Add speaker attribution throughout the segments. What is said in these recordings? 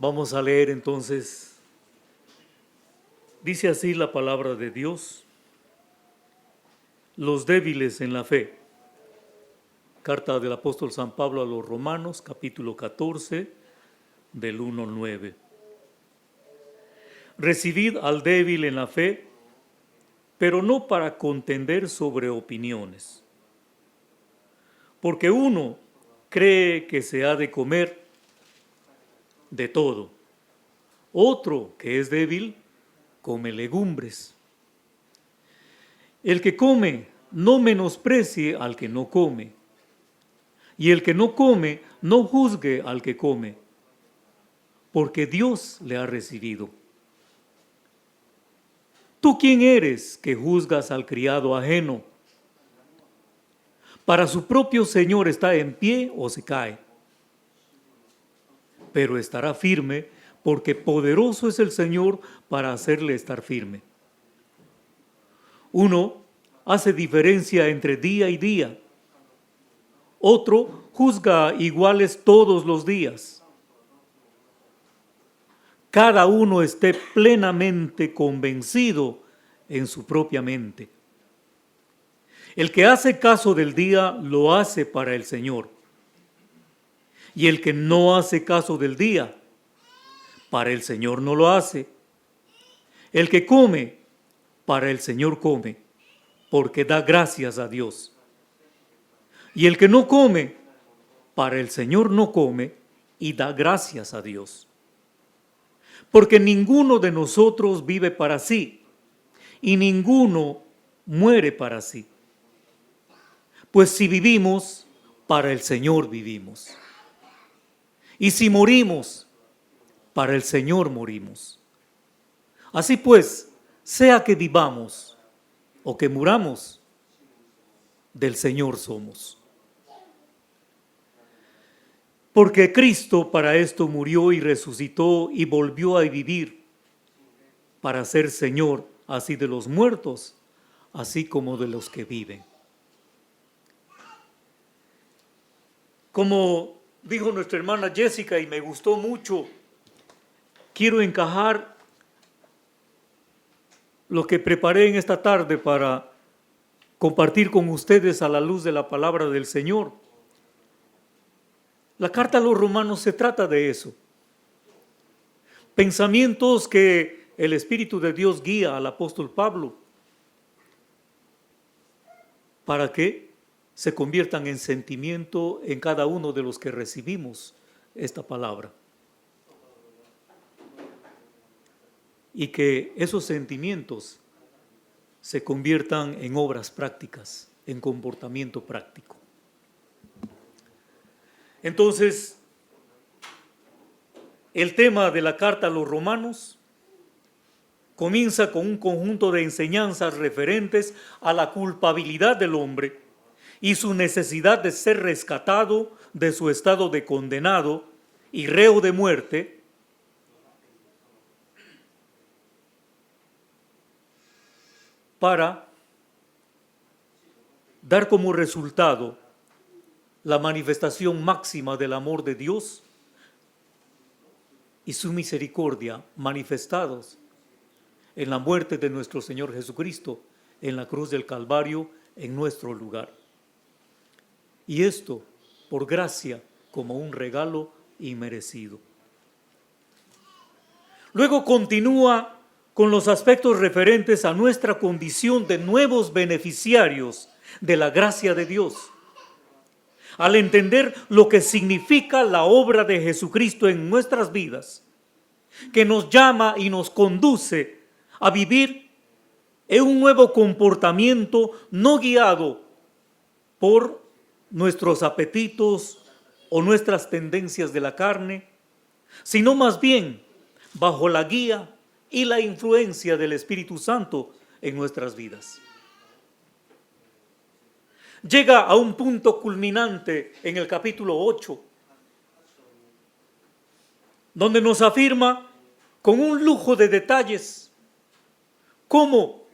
Speaker 1: Vamos a leer entonces, dice así la palabra de Dios: los débiles en la fe. Carta del apóstol San Pablo a los Romanos, capítulo 14, del 1 al 9. Recibid al débil en la fe, pero no para contender sobre opiniones. Porque uno cree que se ha de comer de todo. Otro, que es débil, come legumbres. El que come, no menosprecie al que no come. Y el que no come, no juzgue al que come, porque Dios le ha recibido. ¿Tú quién eres que juzgas al criado ajeno? Para su propio Señor está en pie o se cae, pero estará firme, porque poderoso es el Señor para hacerle estar firme. Uno hace diferencia entre día y día. Otro juzga iguales todos los días. Cada uno esté plenamente convencido en su propia mente. El que hace caso del día lo hace para el Señor. Y el que no hace caso del día, para el Señor no lo hace. El que come, para el Señor come, porque da gracias a Dios. Y el que no come, para el Señor no come y da gracias a Dios. Porque ninguno de nosotros vive para sí, y ninguno muere para sí. Pues si vivimos, para el Señor vivimos. Y si morimos, para el Señor morimos. Así pues, sea que vivamos o que muramos, del Señor somos. Porque Cristo para esto murió y resucitó y volvió a vivir, para ser Señor así de los muertos, así como de los que viven. Como dijo nuestra hermana Jessica, y me gustó mucho, quiero encajar lo que preparé en esta tarde para compartir con ustedes a la luz de la palabra del Señor. La carta a los Romanos se trata de eso. Pensamientos que el Espíritu de Dios guía al apóstol Pablo para que se conviertan en sentimiento en cada uno de los que recibimos esta palabra. Y que esos sentimientos se conviertan en obras prácticas, en comportamiento práctico. Entonces, el tema de la carta a los Romanos comienza con un conjunto de enseñanzas referentes a la culpabilidad del hombre y su necesidad de ser rescatado de su estado de condenado y reo de muerte, para dar como resultado la manifestación máxima del amor de Dios y su misericordia manifestados en la muerte de nuestro Señor Jesucristo en la cruz del Calvario en nuestro lugar. Y esto por gracia, como un regalo inmerecido. Luego continúa con los aspectos referentes a nuestra condición de nuevos beneficiarios de la gracia de Dios. Al entender lo que significa la obra de Jesucristo en nuestras vidas, que nos llama y nos conduce a vivir en un nuevo comportamiento no guiado por nuestros apetitos o nuestras tendencias de la carne, sino más bien bajo la guía y la influencia del Espíritu Santo en nuestras vidas. Llega a un punto culminante en el capítulo 8, donde nos afirma con un lujo de detalles cómo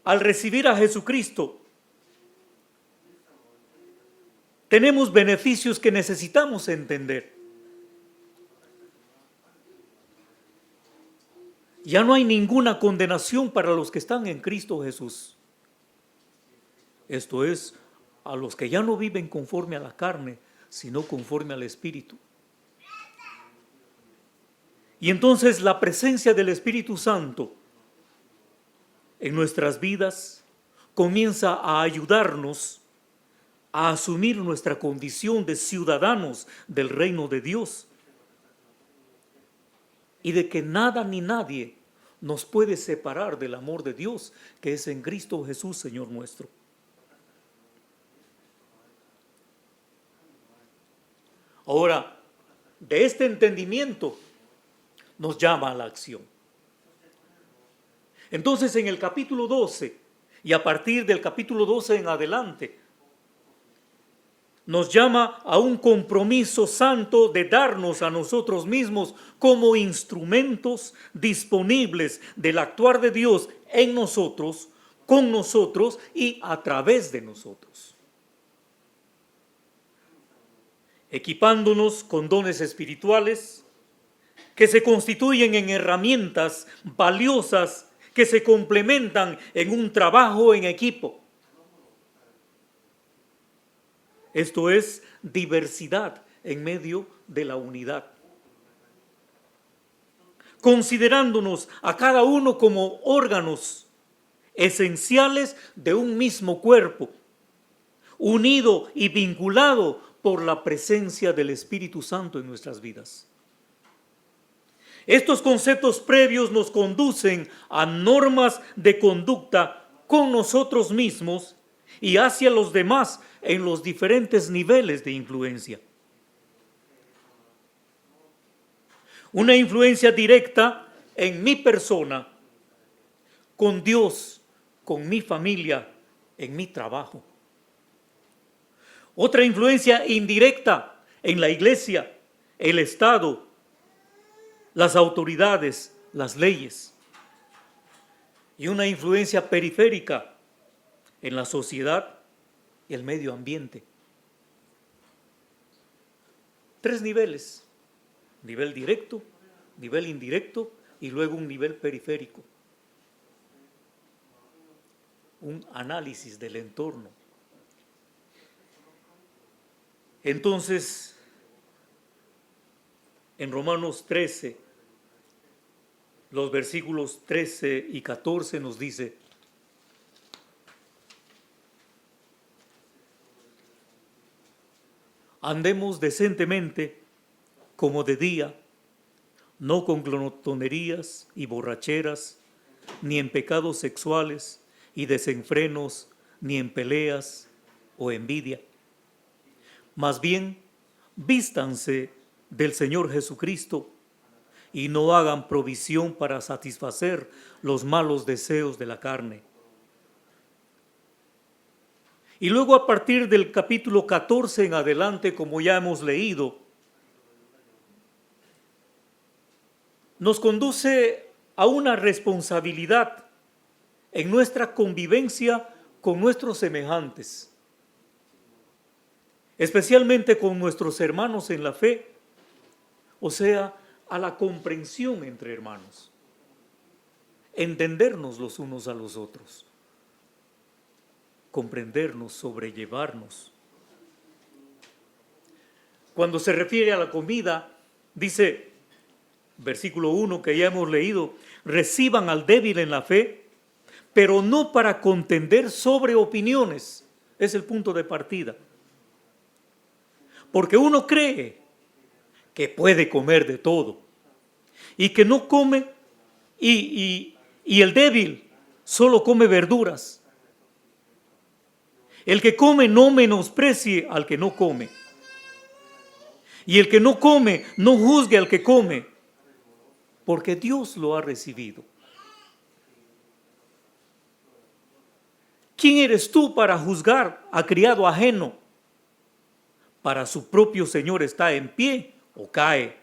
Speaker 1: al recibir a Jesucristo tenemos beneficios que necesitamos entender. Ya no hay ninguna condenación para los que están en Cristo Jesús. Esto es, a los que ya no viven conforme a la carne, sino conforme al Espíritu. Y entonces la presencia del Espíritu Santo en nuestras vidas comienza a ayudarnos a asumir nuestra condición de ciudadanos del reino de Dios y de que nada ni nadie nos puede separar del amor de Dios que es en Cristo Jesús, Señor nuestro. Ahora, de este entendimiento nos llama a la acción. Entonces, en el capítulo 12 y a partir del capítulo 12 en adelante, nos llama a un compromiso santo de darnos a nosotros mismos como instrumentos disponibles del actuar de Dios en nosotros, con nosotros y a través de nosotros. Equipándonos con dones espirituales que se constituyen en herramientas valiosas que se complementan en un trabajo en equipo. Esto es diversidad en medio de la unidad. Considerándonos a cada uno como órganos esenciales de un mismo cuerpo, unido y vinculado por la presencia del Espíritu Santo en nuestras vidas. Estos conceptos previos nos conducen a normas de conducta con nosotros mismos y hacia los demás en los diferentes niveles de influencia. Una influencia directa en mi persona, con Dios, con mi familia, en mi trabajo. Otra influencia indirecta en la iglesia, el Estado, las autoridades, las leyes. Y una influencia periférica en la sociedad y el medio ambiente. 3 niveles: nivel directo, nivel indirecto y luego un nivel periférico. Un análisis del entorno. Entonces, en Romanos 13, los versículos 13 y 14 nos dice: andemos decentemente como de día, no con glotonerías y borracheras, ni en pecados sexuales y desenfrenos, ni en peleas o envidia. Más bien, vístanse del Señor Jesucristo y no hagan provisión para satisfacer los malos deseos de la carne. Y luego a partir del capítulo 14 en adelante, como ya hemos leído, nos conduce a una responsabilidad en nuestra convivencia con nuestros semejantes, especialmente con nuestros hermanos en la fe, o sea, a la comprensión entre hermanos, entendernos los unos a los otros, comprendernos, sobrellevarnos. Cuando se refiere a la comida, dice, versículo 1 que ya hemos leído, reciban al débil en la fe, pero no para contender sobre opiniones. Es el punto de partida. Porque uno cree que puede comer de todo y que no come, y el débil solo come verduras. El que come no menosprecie al que no come. Y el que no come no juzgue al que come, porque Dios lo ha recibido. ¿Quién eres tú para juzgar a criado ajeno? Para su propio Señor está en pie o cae,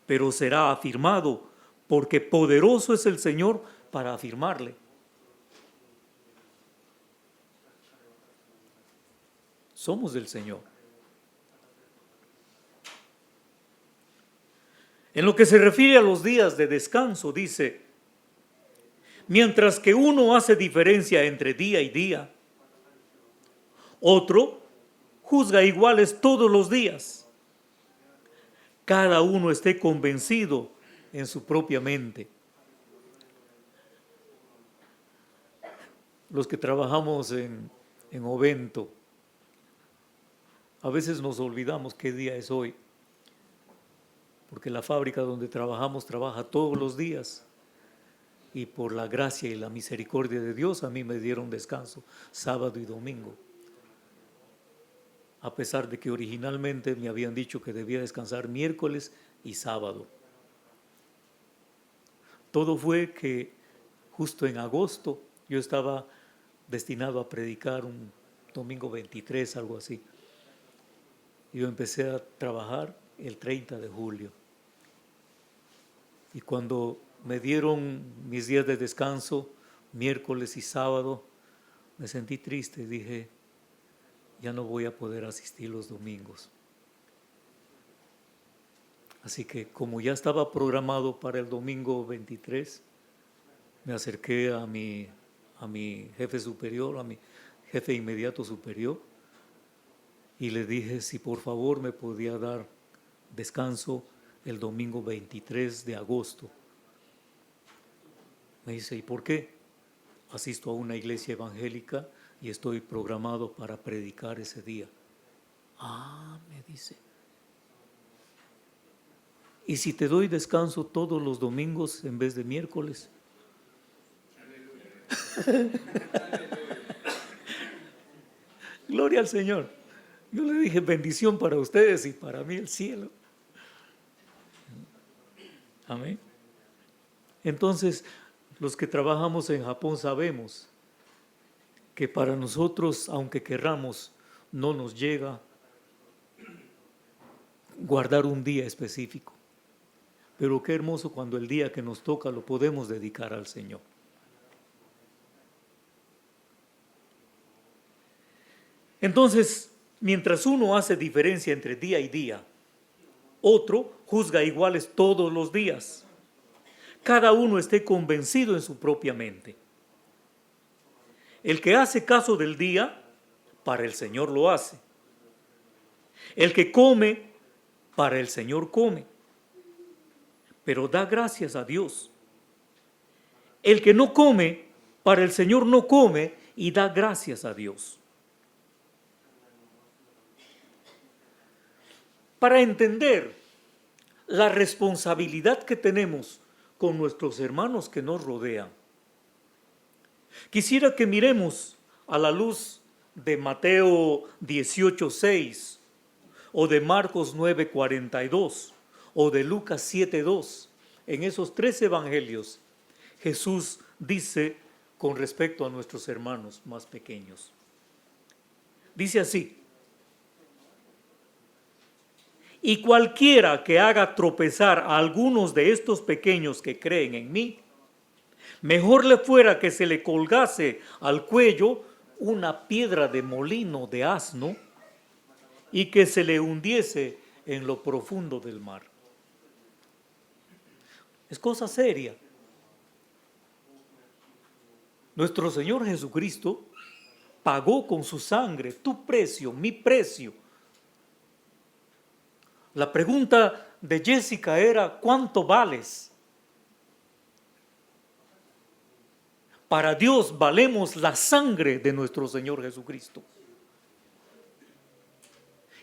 Speaker 1: pero será afirmado, porque poderoso es el Señor para afirmarle. Somos del Señor. En lo que se refiere a los días de descanso, dice, mientras que uno hace diferencia entre día y día, otro juzga iguales todos los días. Cada uno esté convencido en su propia mente. Los que trabajamos en Ovento, a veces nos olvidamos qué día es hoy, porque la fábrica donde trabajamos trabaja todos los días. Y por la gracia y la misericordia de Dios a mí me dieron descanso sábado y domingo. A pesar de que originalmente me habían dicho que debía descansar miércoles y sábado. Todo fue que justo en agosto yo estaba destinado a predicar un domingo 23, algo así. Yo empecé a trabajar el 30 de julio. Y cuando me dieron mis días de descanso, miércoles y sábado, me sentí triste. Dije, ya no voy a poder asistir los domingos. Así que como ya estaba programado para el domingo 23, me acerqué a mi jefe superior, a mi jefe inmediato superior, y le dije si por favor me podía dar descanso el domingo 23 de agosto. Me dice, ¿y por qué? Asisto a una iglesia evangélica y estoy programado para predicar ese día. Me dice. ¿Y si te doy descanso todos los domingos en vez de miércoles? Gloria al Señor. Yo le dije, bendición para ustedes y para mí el cielo. Amén. Entonces, los que trabajamos en Japón sabemos que para nosotros, aunque querramos, no nos llega guardar un día específico. Pero qué hermoso cuando el día que nos toca lo podemos dedicar al Señor. Entonces, mientras uno hace diferencia entre día y día, otro juzga iguales todos los días. Cada uno esté convencido en su propia mente. El que hace caso del día, para el Señor lo hace. El que come, para el Señor come. Pero da gracias a Dios. El que no come, para el Señor no come y da gracias a Dios. Para entender la responsabilidad que tenemos con nuestros hermanos que nos rodean, quisiera que miremos a la luz de Mateo 18:6 o de Marcos 9:42 o de Lucas 7:2. En esos tres evangelios Jesús dice con respecto a nuestros hermanos más pequeños. Dice así: y cualquiera que haga tropezar a algunos de estos pequeños que creen en mí, mejor le fuera que se le colgase al cuello una piedra de molino de asno y que se le hundiese en lo profundo del mar. Es cosa seria. Nuestro Señor Jesucristo pagó con su sangre tu precio, mi precio. La pregunta de Jessica era, ¿cuánto vales? Para Dios valemos la sangre de nuestro Señor Jesucristo.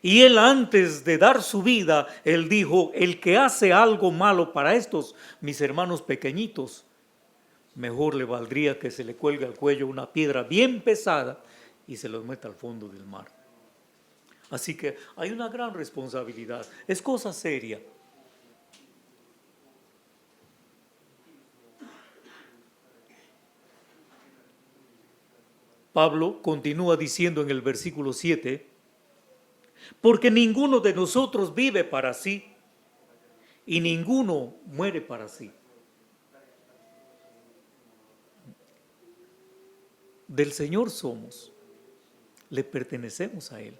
Speaker 1: Y Él, antes de dar su vida, Él dijo, el que hace algo malo para estos, mis hermanos pequeñitos, mejor le valdría que se le cuelgue al cuello una piedra bien pesada y se los meta al fondo del mar. Así que hay una gran responsabilidad, es cosa seria. Pablo continúa diciendo en el versículo 7, porque ninguno de nosotros vive para sí y ninguno muere para sí. Del Señor somos, le pertenecemos a Él.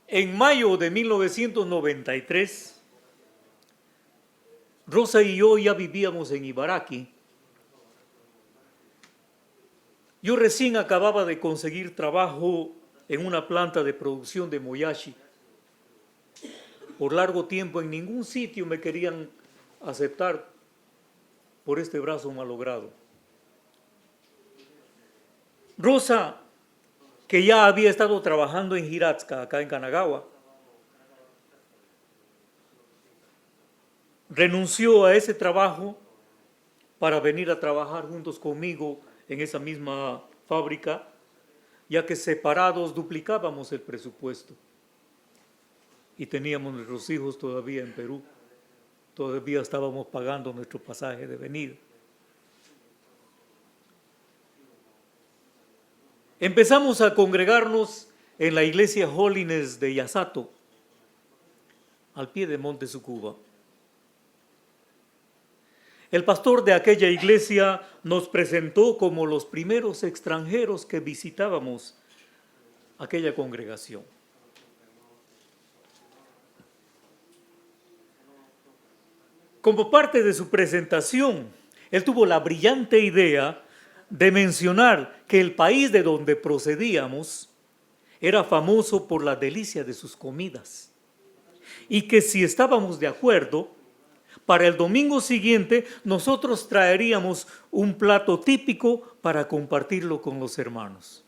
Speaker 1: En mayo de 1993, Rosa y yo ya vivíamos en Ibaraki. Yo recién acababa de conseguir trabajo en una planta de producción de moyashi. Por largo tiempo en ningún sitio me querían aceptar por este brazo malogrado. Rosa, que ya había estado trabajando en Hiratsuka, acá en Kanagawa, renunció a ese trabajo para venir a trabajar juntos conmigo en esa misma fábrica, ya que separados duplicábamos el presupuesto y teníamos nuestros hijos todavía en Perú, todavía estábamos pagando nuestro pasaje de venida. Empezamos a congregarnos en la iglesia Holiness de Yasato, al pie de Monte Tsukuba. El pastor de aquella iglesia nos presentó como los primeros extranjeros que visitábamos aquella congregación. Como parte de su presentación, él tuvo la brillante idea de mencionar que el país de donde procedíamos era famoso por la delicia de sus comidas y que si estábamos de acuerdo, para el domingo siguiente nosotros traeríamos un plato típico para compartirlo con los hermanos.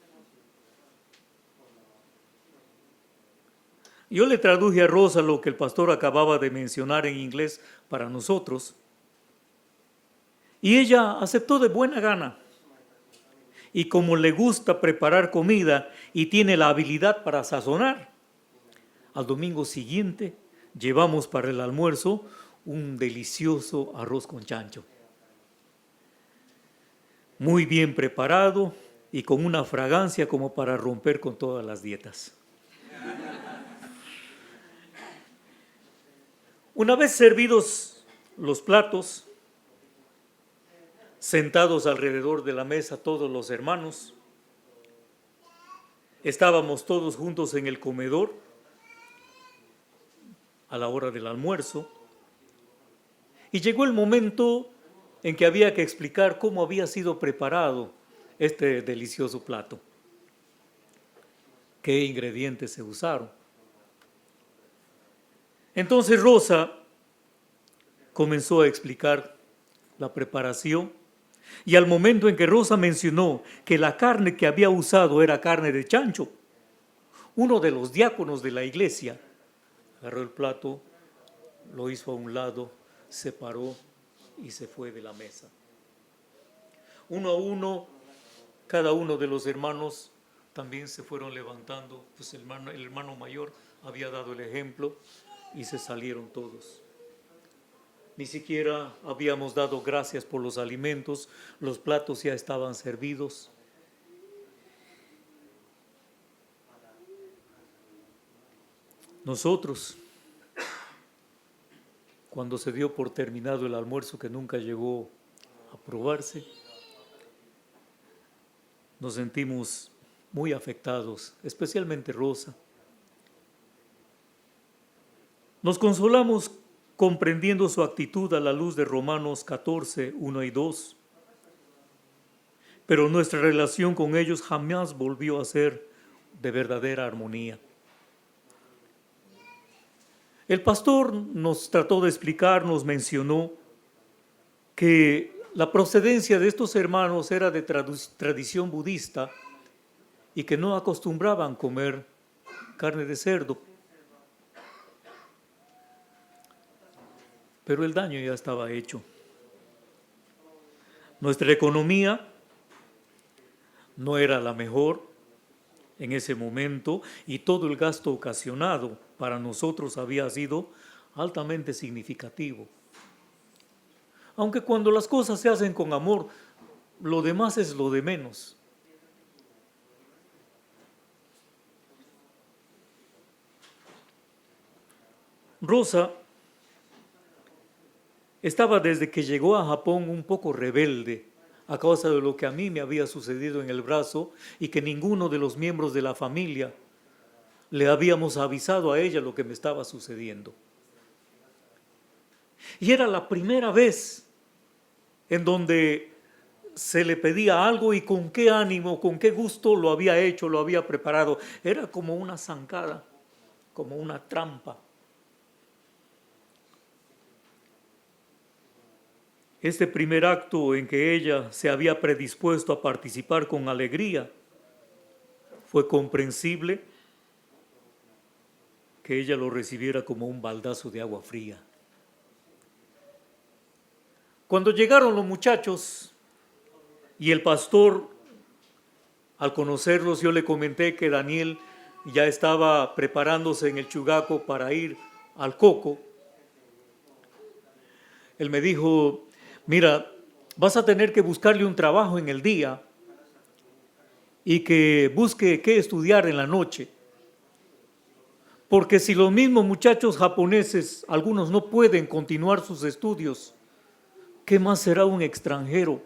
Speaker 1: Yo le traduje a Rosa lo que el pastor acababa de mencionar en inglés para nosotros y ella aceptó de buena gana. Y como le gusta preparar comida y tiene la habilidad para sazonar, al domingo siguiente llevamos para el almuerzo un delicioso arroz con chancho. Muy bien preparado y con una fragancia como para romper con todas las dietas. Una vez servidos los platos, sentados alrededor de la mesa todos los hermanos, estábamos todos juntos en el comedor a la hora del almuerzo y llegó el momento en que había que explicar cómo había sido preparado este delicioso plato, qué ingredientes se usaron. Entonces Rosa comenzó a explicar la preparación y al momento en que Rosa mencionó que la carne que había usado era carne de chancho, uno de los diáconos de la iglesia agarró el plato, lo hizo a un lado, se paró y se fue de la mesa. Uno a uno, cada uno de los hermanos también se fueron levantando, pues el hermano mayor había dado el ejemplo y se salieron todos. Ni siquiera habíamos dado gracias por los alimentos, los platos ya estaban servidos. Nosotros, cuando se dio por terminado el almuerzo que nunca llegó a probarse, nos sentimos muy afectados, especialmente Rosa. Nos consolamos comprendiendo su actitud a la luz de Romanos 14, 1 y 2. Pero nuestra relación con ellos jamás volvió a ser de verdadera armonía. El pastor nos trató de explicar, nos mencionó que la procedencia de estos hermanos era de tradición budista y que no acostumbraban comer carne de cerdo. Pero el daño ya estaba hecho. Nuestra economía no era la mejor en ese momento y todo el gasto ocasionado para nosotros había sido altamente significativo. Aunque cuando las cosas se hacen con amor, lo demás es lo de menos. Rosa estaba desde que llegó a Japón un poco rebelde a causa de lo que a mí me había sucedido en el brazo y que ninguno de los miembros de la familia le habíamos avisado a ella lo que me estaba sucediendo. Y era la primera vez en donde se le pedía algo y con qué ánimo, con qué gusto lo había hecho, lo había preparado. Era como una zancada, como una trampa. Este primer acto en que ella se había predispuesto a participar con alegría, fue comprensible que ella lo recibiera como un baldazo de agua fría. Cuando llegaron los muchachos y el pastor, al conocerlos, yo le comenté que Daniel ya estaba preparándose en el Chugaco para ir al Coco. Él me dijo: mira, vas a tener que buscarle un trabajo en el día y que busque qué estudiar en la noche. Porque si los mismos muchachos japoneses, algunos no pueden continuar sus estudios, ¿qué más será un extranjero?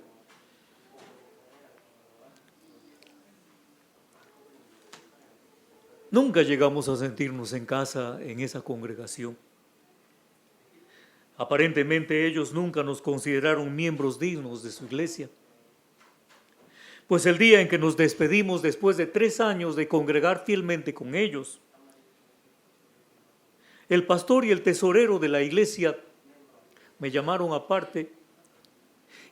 Speaker 1: Nunca llegamos a sentirnos en casa en esa congregación. Aparentemente ellos nunca nos consideraron miembros dignos de su iglesia. Pues el día en que nos despedimos después de 3 años de congregar fielmente con ellos, el pastor y el tesorero de la iglesia me llamaron aparte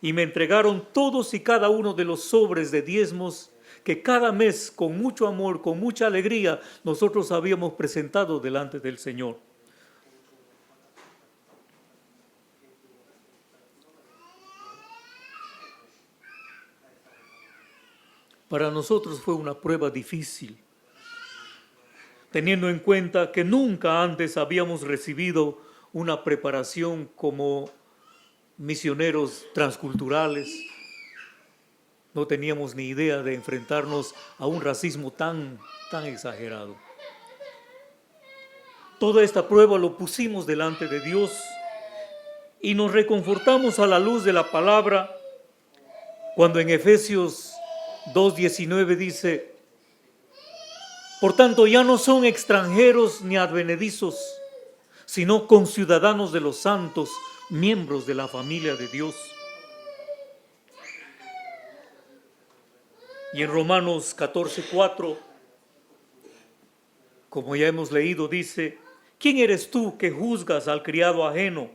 Speaker 1: y me entregaron todos y cada uno de los sobres de diezmos que cada mes, con mucho amor, con mucha alegría, nosotros habíamos presentado delante del Señor. Para nosotros fue una prueba difícil, teniendo en cuenta que nunca antes habíamos recibido una preparación como misioneros transculturales. No teníamos ni idea de enfrentarnos a un racismo tan exagerado. Toda esta prueba lo pusimos delante de Dios y nos reconfortamos a la luz de la palabra cuando en Efesios 2:19 dice: por tanto ya no son extranjeros ni advenedizos, sino conciudadanos de los santos, miembros de la familia de Dios. Y en Romanos 14:4, como ya hemos leído, dice: ¿quién eres tú que juzgas al criado ajeno?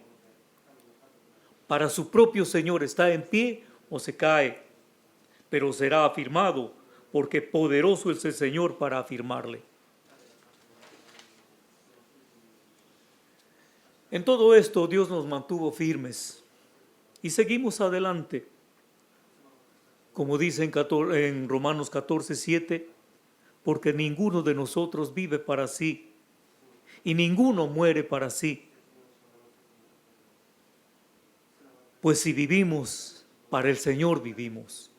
Speaker 1: Para su propio Señor está en pie o se cae, pero será afirmado, porque poderoso es el Señor para afirmarle. En todo esto Dios nos mantuvo firmes y seguimos adelante. Como dice en Romanos 14:7, porque ninguno de nosotros vive para sí y ninguno muere para sí. Pues si vivimos, para el Señor vivimos.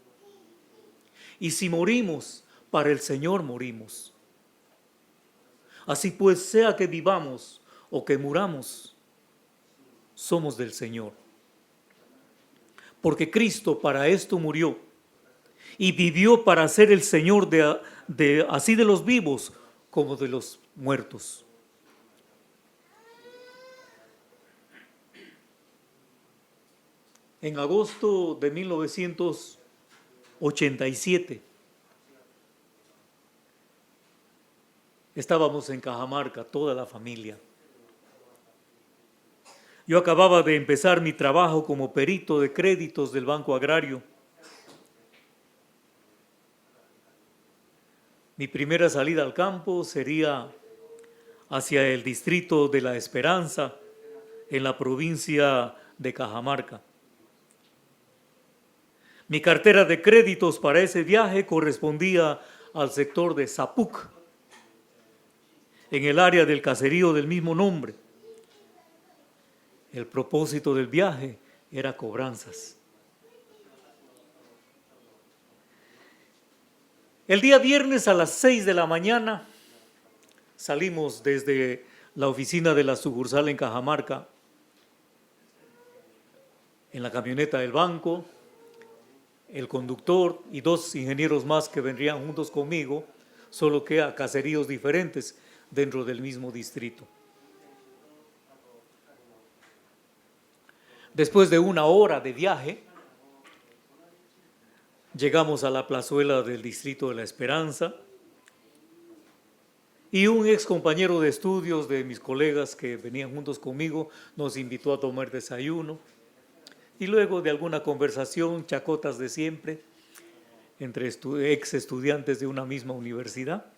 Speaker 1: Y si morimos, para el Señor morimos. Así pues, sea que vivamos o que muramos, somos del Señor. Porque Cristo para esto murió y vivió para ser el Señor así de los vivos como de los muertos. En agosto de 1987 estábamos en Cajamarca, toda la familia. Yo acababa de empezar mi trabajo como perito de créditos del Banco Agrario. Mi primera salida al campo sería hacia el distrito de La Esperanza, en la provincia de Cajamarca. Mi cartera de créditos para ese viaje correspondía al sector de Zapuc, en el área del caserío del mismo nombre. El propósito del viaje era cobranzas. El día viernes a las 6 de la mañana salimos desde la oficina de la sucursal en Cajamarca en la camioneta del banco, el conductor y 2 ingenieros más que vendrían juntos conmigo, solo que a caseríos diferentes. dentro del mismo distrito. Después de 1 hora de viaje, llegamos a la plazuela del distrito de La Esperanza y un ex compañero de estudios de mis colegas que venían juntos conmigo nos invitó a tomar desayuno y luego de alguna conversación, chacotas de siempre, entre ex estudiantes de una misma universidad,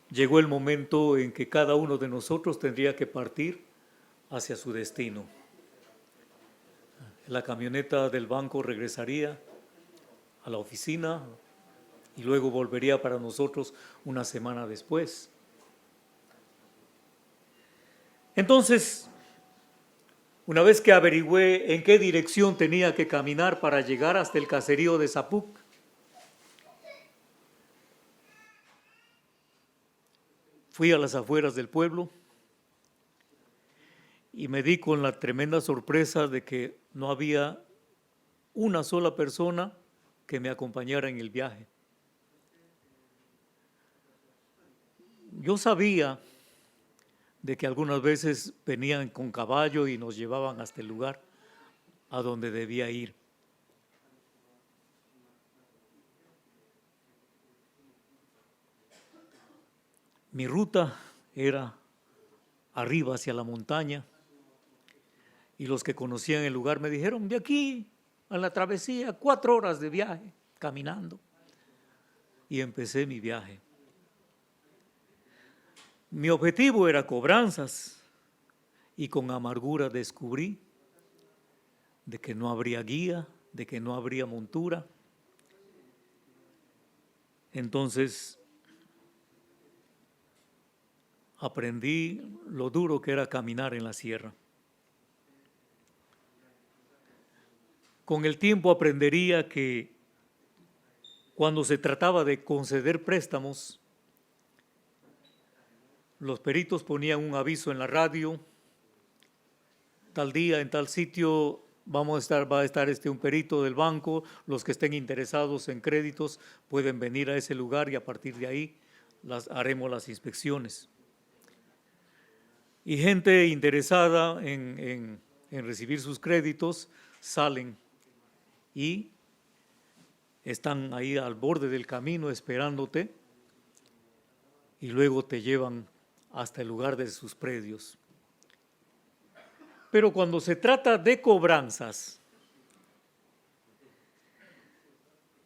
Speaker 1: llegó el momento en que cada uno de nosotros tendría que partir hacia su destino. La camioneta del banco regresaría a la oficina y luego volvería para nosotros una semana después. Entonces, una vez que averigüé en qué dirección tenía que caminar para llegar hasta el caserío de Zapuc, fui a las afueras del pueblo y me di con la tremenda sorpresa de que no había una sola persona que me acompañara en el viaje. Yo sabía de que algunas veces venían con caballo y nos llevaban hasta el lugar a donde debía ir. Mi ruta era arriba hacia la montaña y los que conocían el lugar me dijeron, de aquí a la travesía, 4 horas de viaje, caminando. Y empecé mi viaje. Mi objetivo era Cobranzas y con amargura descubrí de que no habría guía, de que no habría montura. Entonces aprendí lo duro que era caminar en la sierra. Con el tiempo aprendería que cuando se trataba de conceder préstamos, los peritos ponían un aviso en la radio, tal día, en tal sitio va a estar un perito del banco, los que estén interesados en créditos pueden venir a ese lugar y a partir de ahí haremos las inspecciones. Y gente interesada en recibir sus créditos salen y están ahí al borde del camino esperándote y luego te llevan hasta el lugar de sus predios. Pero cuando se trata de cobranzas,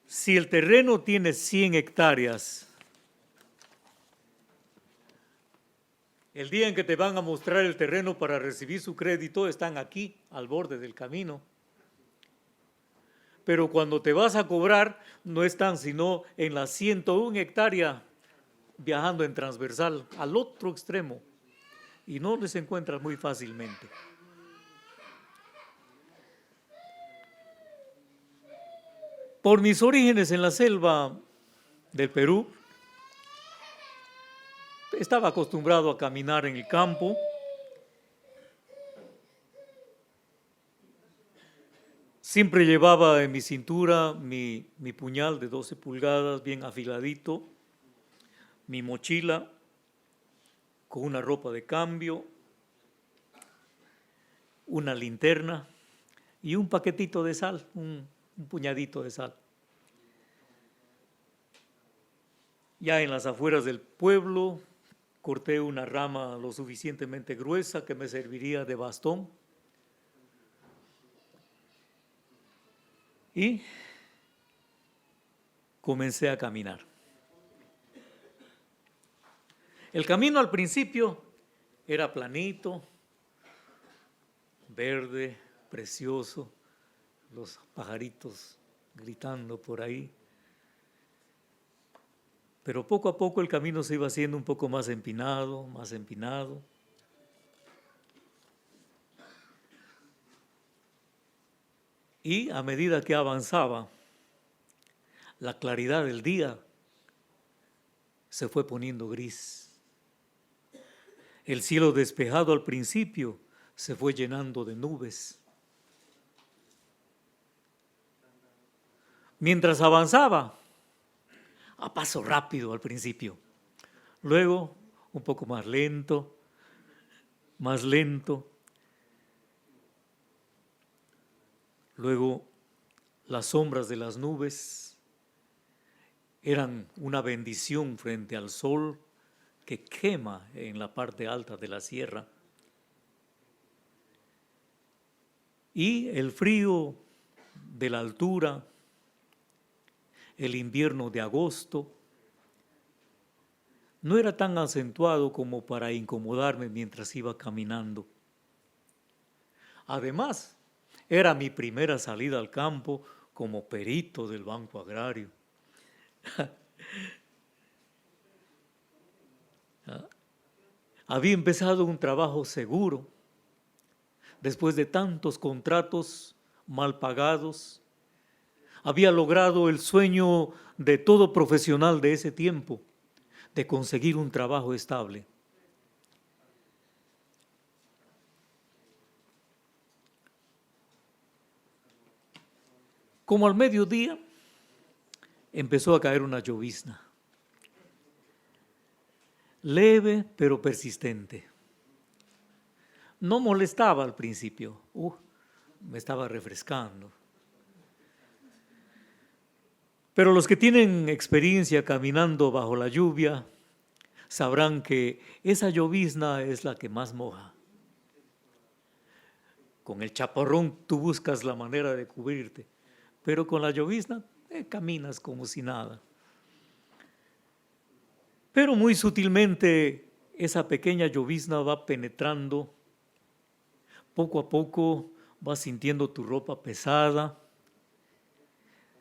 Speaker 1: si el terreno tiene 100 hectáreas, el día en que te van a mostrar el terreno para recibir su crédito, están aquí, al borde del camino. Pero cuando te vas a cobrar, no están sino en las 101 hectáreas, viajando en transversal al otro extremo, y no les encuentras muy fácilmente. Por mis orígenes en la selva del Perú, estaba acostumbrado a caminar en el campo. Siempre llevaba en mi cintura mi puñal de 12 pulgadas bien afiladito, mi mochila con una ropa de cambio, una linterna y un paquetito de sal, un puñadito de sal. Ya en las afueras del pueblo corté una rama lo suficientemente gruesa que me serviría de bastón y comencé a caminar. El camino al principio era planito, verde, precioso, los pajaritos gritando por ahí. Pero poco a poco el camino se iba haciendo un poco más empinado, más empinado. Y a medida que avanzaba, la claridad del día se fue poniendo gris. El cielo despejado al principio se fue llenando de nubes. Mientras avanzaba, a paso rápido al principio, luego un poco más lento, más lento. Luego las sombras de las nubes eran una bendición frente al sol que quema en la parte alta de la sierra. Y el frío de la altura, el invierno de agosto, no era tan acentuado como para incomodarme mientras iba caminando. Además, era mi primera salida al campo como perito del Banco Agrario. Había empezado un trabajo seguro, después de tantos contratos mal pagados. Había logrado el sueño de todo profesional de ese tiempo, de conseguir un trabajo estable. Como al mediodía, empezó a caer una llovizna. Leve pero persistente. No molestaba al principio. Me estaba refrescando. Pero los que tienen experiencia caminando bajo la lluvia sabrán que esa llovizna es la que más moja. Con el chaparrón tú buscas la manera de cubrirte, pero con la llovizna caminas como si nada. Pero muy sutilmente esa pequeña llovizna va penetrando. Poco a poco vas sintiendo tu ropa pesada.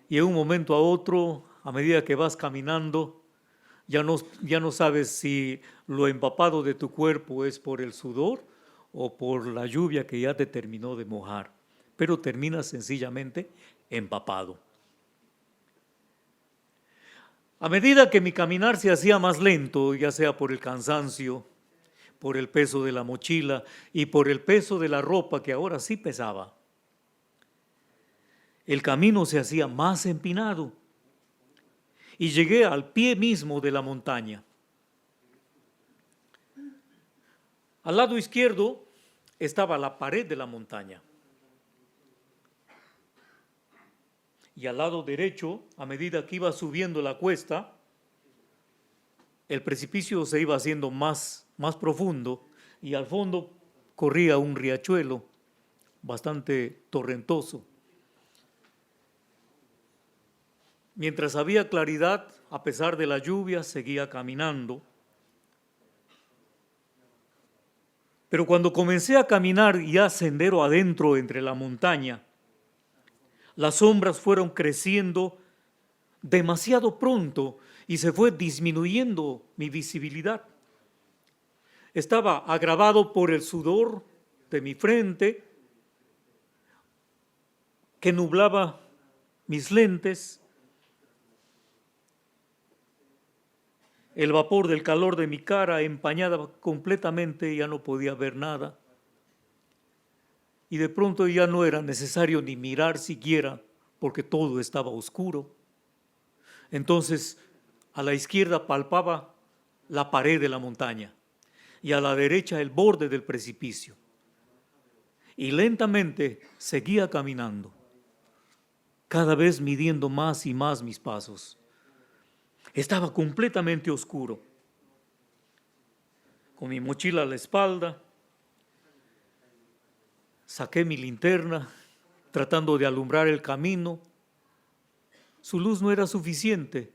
Speaker 1: Y en un momento a otro, a medida que vas caminando, ya no sabes si lo empapado de tu cuerpo es por el sudor o por la lluvia que ya te terminó de mojar, pero terminas sencillamente empapado. A medida que mi caminar se hacía más lento, ya sea por el cansancio, por el peso de la mochila y por el peso de la ropa que ahora sí pesaba, el camino se hacía más empinado y llegué al pie mismo de la montaña. Al lado izquierdo estaba la pared de la montaña y al lado derecho, a medida que iba subiendo la cuesta, el precipicio se iba haciendo más profundo y al fondo corría un riachuelo bastante torrentoso. Mientras había claridad, a pesar de la lluvia, seguía caminando. Pero cuando comencé a caminar ya sendero adentro entre la montaña, las sombras fueron creciendo demasiado pronto y se fue disminuyendo mi visibilidad. Estaba agravado por el sudor de mi frente que nublaba mis lentes. El vapor del calor de mi cara empañaba completamente, ya no podía ver nada. Y de pronto ya no era necesario ni mirar siquiera, porque todo estaba oscuro. Entonces, a la izquierda palpaba la pared de la montaña y a la derecha el borde del precipicio. Y lentamente seguía caminando, cada vez midiendo más y más mis pasos. Estaba completamente oscuro. Con mi mochila a la espalda, saqué mi linterna, tratando de alumbrar el camino. Su luz no era suficiente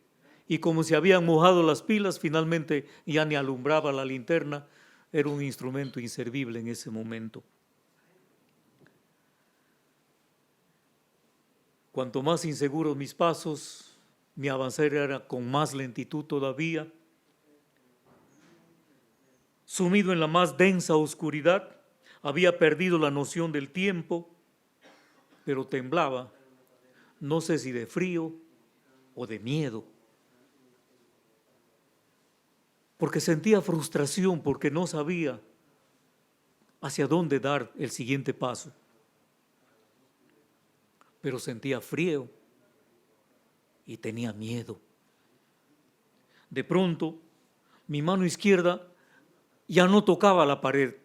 Speaker 1: y como se habían mojado las pilas, finalmente ya ni alumbraba la linterna. Era un instrumento inservible en ese momento. Cuanto más inseguros mis pasos, mi avanzar era con más lentitud todavía. Sumido en la más densa oscuridad, había perdido la noción del tiempo, pero temblaba, no sé si de frío o de miedo, porque sentía frustración, porque no sabía hacia dónde dar el siguiente paso, pero sentía frío y tenía miedo. De pronto, mi mano izquierda ya no tocaba la pared.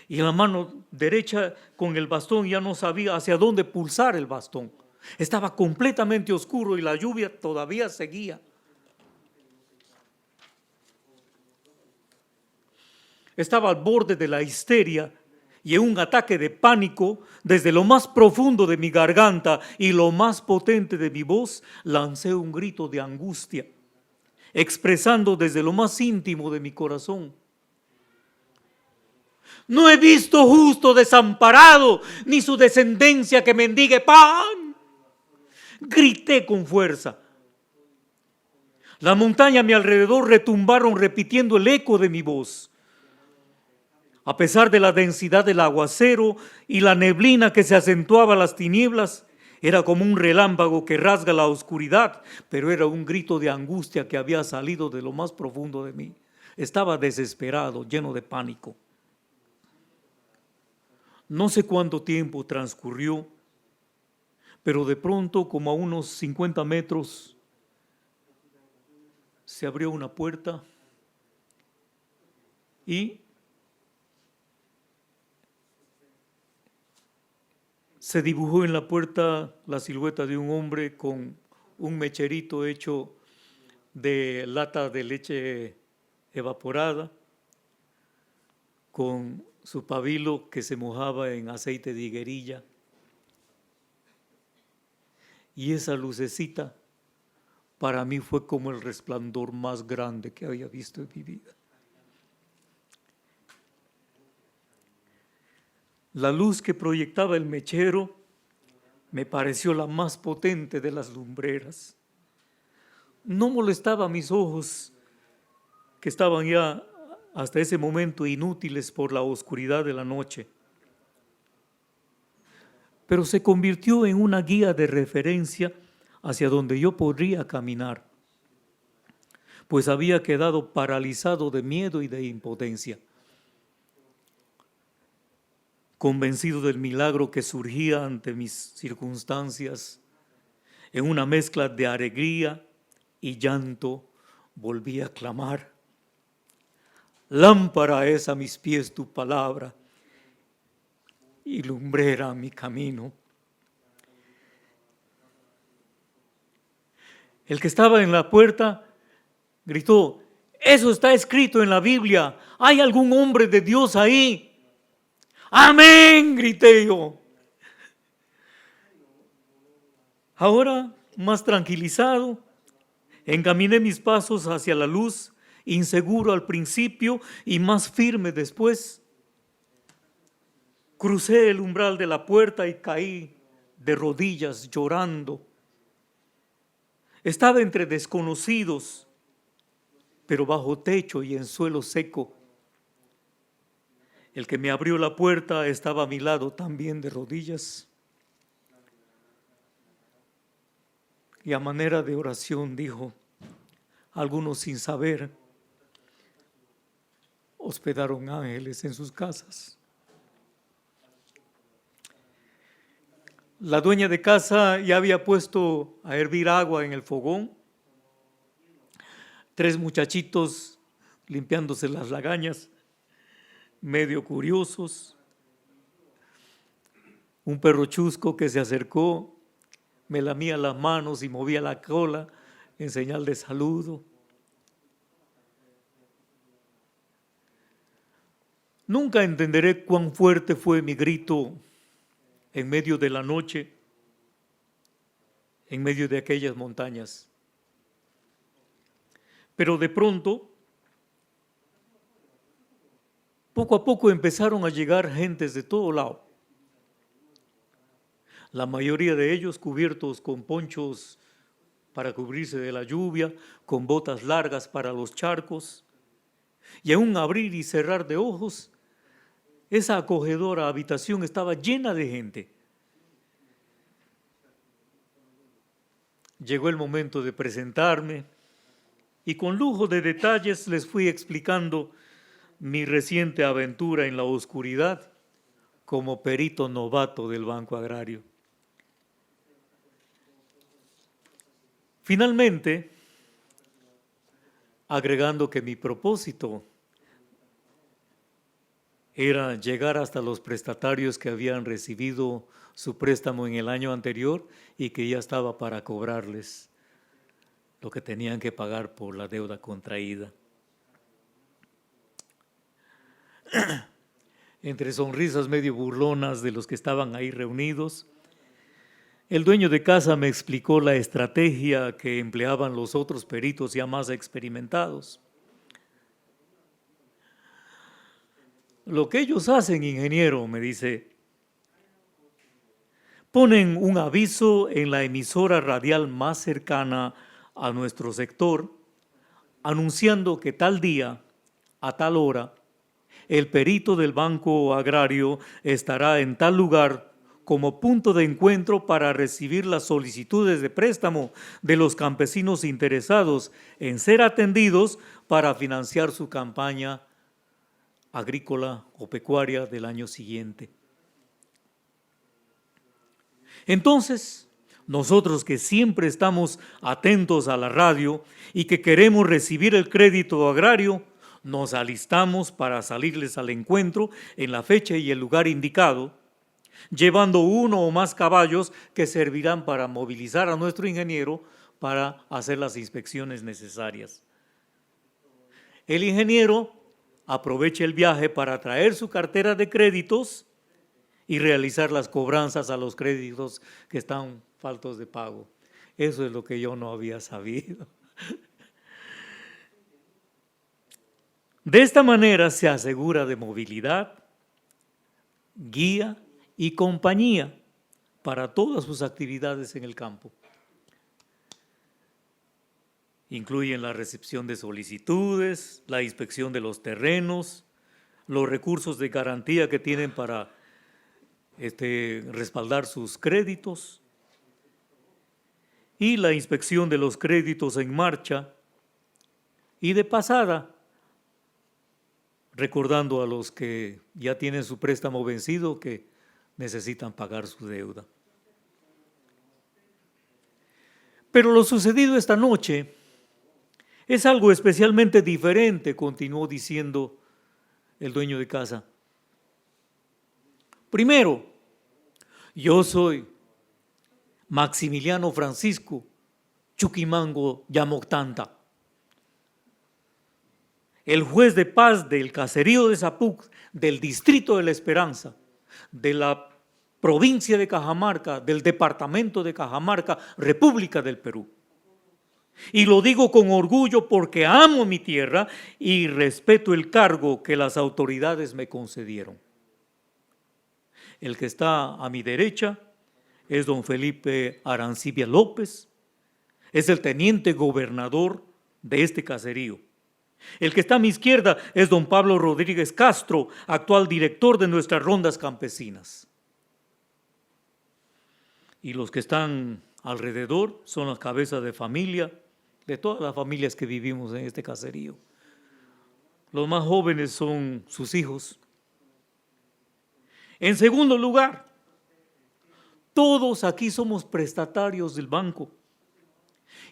Speaker 1: Y en la mano derecha con el bastón ya no sabía hacia dónde pulsar el bastón. Estaba completamente oscuro y la lluvia todavía seguía. Estaba al borde de la histeria y en un ataque de pánico, desde lo más profundo de mi garganta y lo más potente de mi voz, lancé un grito de angustia, expresando desde lo más íntimo de mi corazón: no he visto justo desamparado, ni su descendencia que mendigue pan. Grité con fuerza. La montaña a mi alrededor retumbaron repitiendo el eco de mi voz. A pesar de la densidad del aguacero y la neblina que se acentuaba a las tinieblas, era como un relámpago que rasga la oscuridad, pero era un grito de angustia que había salido de lo más profundo de mí. Estaba desesperado, lleno de pánico. No sé cuánto tiempo transcurrió, pero de pronto, como a unos 50 metros, se abrió una puerta y se dibujó en la puerta la silueta de un hombre con un mecherito hecho de lata de leche evaporada, con su pabilo que se mojaba en aceite de higuerilla. Y esa lucecita para mí fue como el resplandor más grande que había visto en mi vida. La luz que proyectaba el mechero me pareció la más potente de las lumbreras. No molestaba a mis ojos, que estaban ya hasta ese momento inútiles por la oscuridad de la noche, pero se convirtió en una guía de referencia hacia donde yo podría caminar, pues había quedado paralizado de miedo y de impotencia. Convencido del milagro que surgía ante mis circunstancias, en una mezcla de alegría y llanto, volví a clamar: lámpara es a mis pies tu palabra y lumbrera mi camino. El que estaba en la puerta gritó: eso está escrito en la Biblia, ¿hay algún hombre de Dios ahí? ¡Amén!, grité yo. Ahora, más tranquilizado, encaminé mis pasos hacia la luz, inseguro al principio y más firme después. Crucé el umbral de la puerta y caí de rodillas llorando. Estaba entre desconocidos, pero bajo techo y en suelo seco. El que me abrió la puerta estaba a mi lado también de rodillas. Y a manera de oración dijo: algunos sin saber hospedaron ángeles en sus casas. La dueña de casa ya había puesto a hervir agua en el fogón. 3 muchachitos limpiándose las lagañas, medio curiosos. Un perro chusco que se acercó, me lamía las manos y movía la cola en señal de saludo. Nunca entenderé cuán fuerte fue mi grito en medio de la noche, en medio de aquellas montañas. Pero de pronto, poco a poco empezaron a llegar gentes de todo lado. La mayoría de ellos cubiertos con ponchos para cubrirse de la lluvia, con botas largas para los charcos. Y en un abrir y cerrar de ojos, esa acogedora habitación estaba llena de gente. Llegó el momento de presentarme y con lujo de detalles les fui explicando mi reciente aventura en la oscuridad como perito novato del Banco Agrario. Finalmente, agregando que mi propósito era llegar hasta los prestatarios que habían recibido su préstamo en el año anterior y que ya estaba para cobrarles lo que tenían que pagar por la deuda contraída. Entre sonrisas medio burlonas de los que estaban ahí reunidos, el dueño de casa me explicó la estrategia que empleaban los otros peritos ya más experimentados. Lo que ellos hacen, ingeniero, me dice, ponen un aviso en la emisora radial más cercana a nuestro sector, anunciando que tal día, a tal hora, el perito del Banco Agrario estará en tal lugar como punto de encuentro para recibir las solicitudes de préstamo de los campesinos interesados en ser atendidos para financiar su campaña agrícola o pecuaria del año siguiente. Entonces, nosotros que siempre estamos atentos a la radio y que queremos recibir el crédito agrario, nos alistamos para salirles al encuentro en la fecha y el lugar indicado, llevando uno o más caballos que servirán para movilizar a nuestro ingeniero para hacer las inspecciones necesarias. El ingeniero aprovecha el viaje para traer su cartera de créditos y realizar las cobranzas a los créditos que están faltos de pago. Eso es lo que yo no había sabido. De esta manera se asegura de movilidad, guía y compañía para todas sus actividades en el campo. Incluyen la recepción de solicitudes, la inspección de los terrenos, los recursos de garantía que tienen para respaldar sus créditos y la inspección de los créditos en marcha y de pasada, recordando a los que ya tienen su préstamo vencido que necesitan pagar su deuda. Pero lo sucedido esta noche es algo especialmente diferente, continuó diciendo el dueño de casa. Primero, yo soy Maximiliano Francisco Chuquimango Yamoctanta, el juez de paz del caserío de Zapuc, del distrito de La Esperanza, de la provincia de Cajamarca, del departamento de Cajamarca, República del Perú. Y lo digo con orgullo porque amo mi tierra y respeto el cargo que las autoridades me concedieron. El que está a mi derecha es don Felipe Arancibia López, es el teniente gobernador de este caserío. El que está a mi izquierda es don Pablo Rodríguez Castro, actual director de nuestras rondas campesinas. Y los que están alrededor son las cabezas de familia, de todas las familias que vivimos en este caserío. Los más jóvenes son sus hijos. En segundo lugar, todos aquí somos prestatarios del banco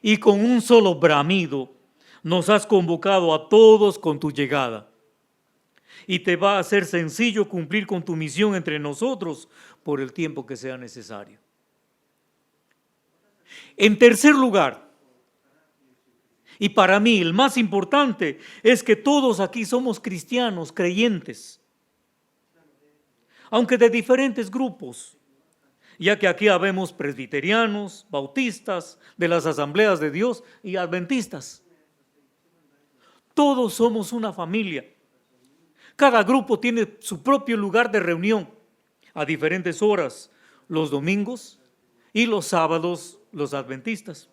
Speaker 1: y con un solo bramido nos has convocado a todos con tu llegada y te va a ser sencillo cumplir con tu misión entre nosotros por el tiempo que sea necesario. En tercer lugar, y para mí el más importante, es que todos aquí somos cristianos, creyentes, aunque de diferentes grupos, ya que aquí habemos presbiterianos, bautistas, de las asambleas de Dios y adventistas. Todos somos una familia. Cada grupo tiene su propio lugar de reunión a diferentes horas, los domingos y los sábados los adventistas.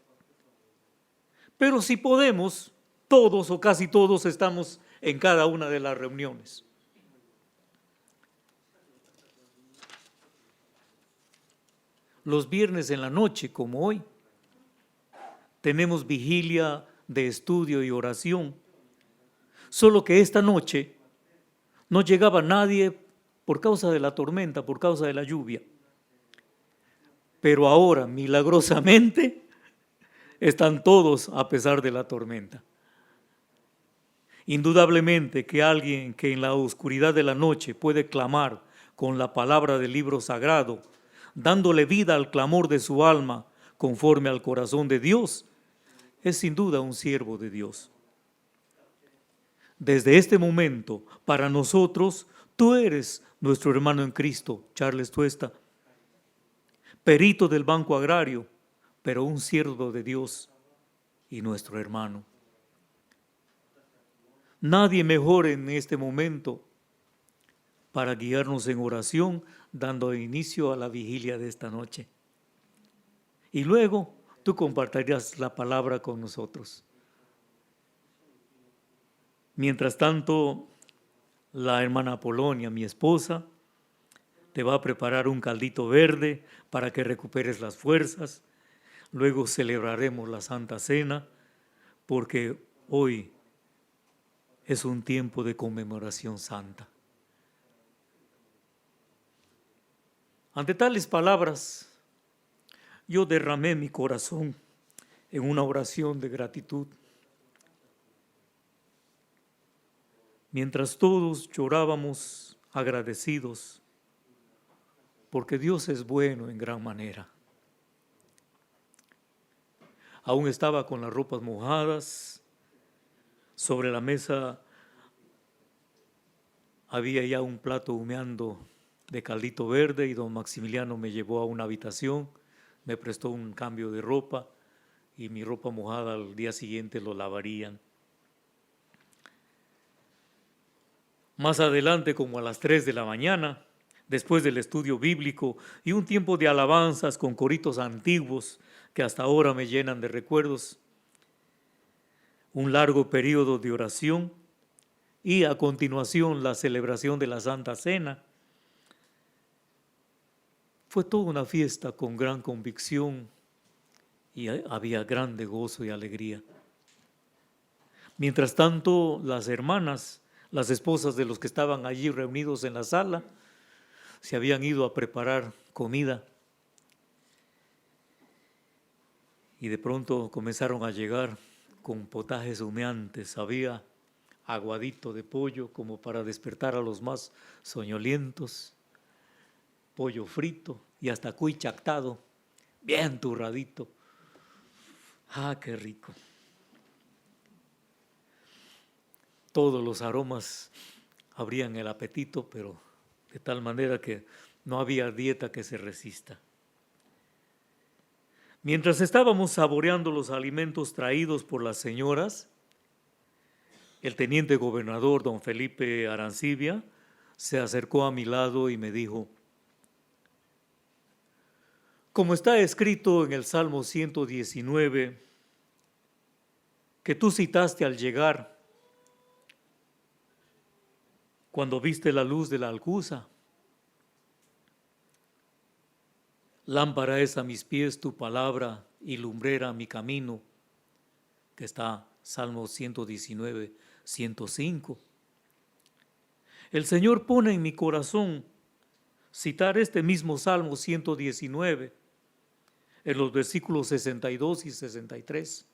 Speaker 1: Pero si podemos, todos o casi todos estamos en cada una de las reuniones. Los viernes en la noche, como hoy, tenemos vigilia de estudio y oración. Solo que esta noche no llegaba nadie por causa de la tormenta, por causa de la lluvia. Pero ahora, milagrosamente, están todos a pesar de la tormenta. Indudablemente que alguien que en la oscuridad de la noche puede clamar con la palabra del libro sagrado, dándole vida al clamor de su alma conforme al corazón de Dios, es sin duda un siervo de Dios. Desde este momento, para nosotros, tú eres nuestro hermano en Cristo, Charles Tuesta, perito del Banco Agrario, pero un siervo de Dios y nuestro hermano. Nadie mejor en este momento para guiarnos en oración, dando inicio a la vigilia de esta noche. Y luego tú compartirás la palabra con nosotros. Mientras tanto, la hermana Polonia, mi esposa, te va a preparar un caldito verde para que recuperes las fuerzas. Luego celebraremos la Santa Cena, porque hoy es un tiempo de conmemoración santa. Ante tales palabras, yo derramé mi corazón en una oración de gratitud. Mientras todos llorábamos agradecidos, porque Dios es bueno en gran manera. Aún estaba con las ropas mojadas, sobre la mesa había ya un plato humeando de caldito verde y don Maximiliano me llevó a una habitación, me prestó un cambio de ropa y mi ropa mojada al día siguiente lo lavarían. Más adelante, como a las 3 de la mañana, después del estudio bíblico y un tiempo de alabanzas con coritos antiguos que hasta ahora me llenan de recuerdos, un largo periodo de oración y a continuación la celebración de la Santa Cena. Fue toda una fiesta con gran convicción y había grande gozo y alegría. Mientras tanto, las hermanas, las esposas de los que estaban allí reunidos en la sala, se habían ido a preparar comida y de pronto comenzaron a llegar con potajes humeantes. Había aguadito de pollo como para despertar a los más soñolientos, pollo frito y hasta cuy chactado, bien turradito. ¡Ah, qué rico! Todos los aromas abrían el apetito, pero de tal manera que no había dieta que se resista. Mientras estábamos saboreando los alimentos traídos por las señoras, el teniente gobernador, don Felipe Arancibia, se acercó a mi lado y me dijo: como está escrito en el Salmo 119, que tú citaste al llegar, cuando viste la luz de la alcuza, lámpara es a mis pies tu palabra y lumbrera a mi camino, que está Salmo 119, 105. El Señor pone en mi corazón citar este mismo Salmo 119 en los versículos 62 y 63.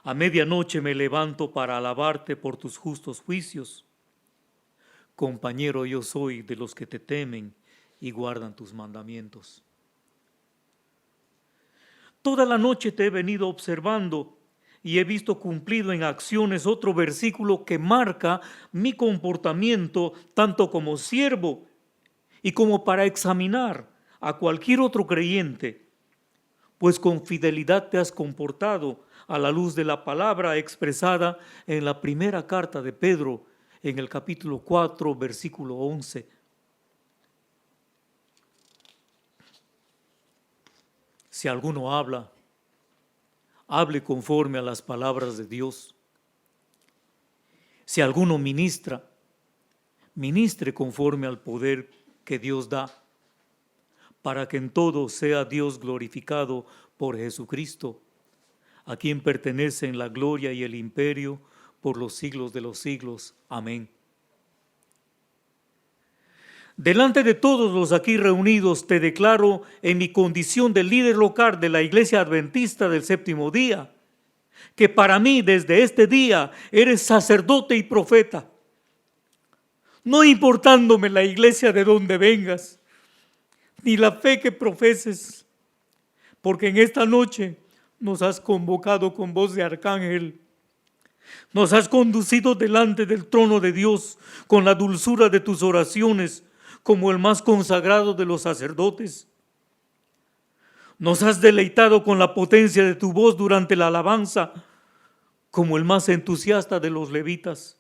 Speaker 1: A medianoche me levanto para alabarte por tus justos juicios. Compañero yo soy de los que te temen y guardan tus mandamientos. Toda la noche te he venido observando y he visto cumplido en acciones otro versículo que marca mi comportamiento tanto como siervo y como para examinar a cualquier otro creyente, pues con fidelidad te has comportado a la luz de la palabra expresada en la primera carta de Pedro, en el capítulo 4, versículo 11. Si alguno habla, hable conforme a las palabras de Dios. Si alguno ministra, ministre conforme al poder que Dios da, para que en todo sea Dios glorificado por Jesucristo, a quien pertenecen la gloria y el imperio por los siglos de los siglos. Amén. Delante de todos los aquí reunidos te declaro en mi condición de líder local de la Iglesia Adventista del Séptimo Día que para mí desde este día eres sacerdote y profeta, no importándome la iglesia de donde vengas, ni la fe que profeses, porque en esta noche nos has convocado con voz de arcángel, nos has conducido delante del trono de Dios con la dulzura de tus oraciones, como el más consagrado de los sacerdotes. Nos has deleitado con la potencia de tu voz durante la alabanza, como el más entusiasta de los levitas.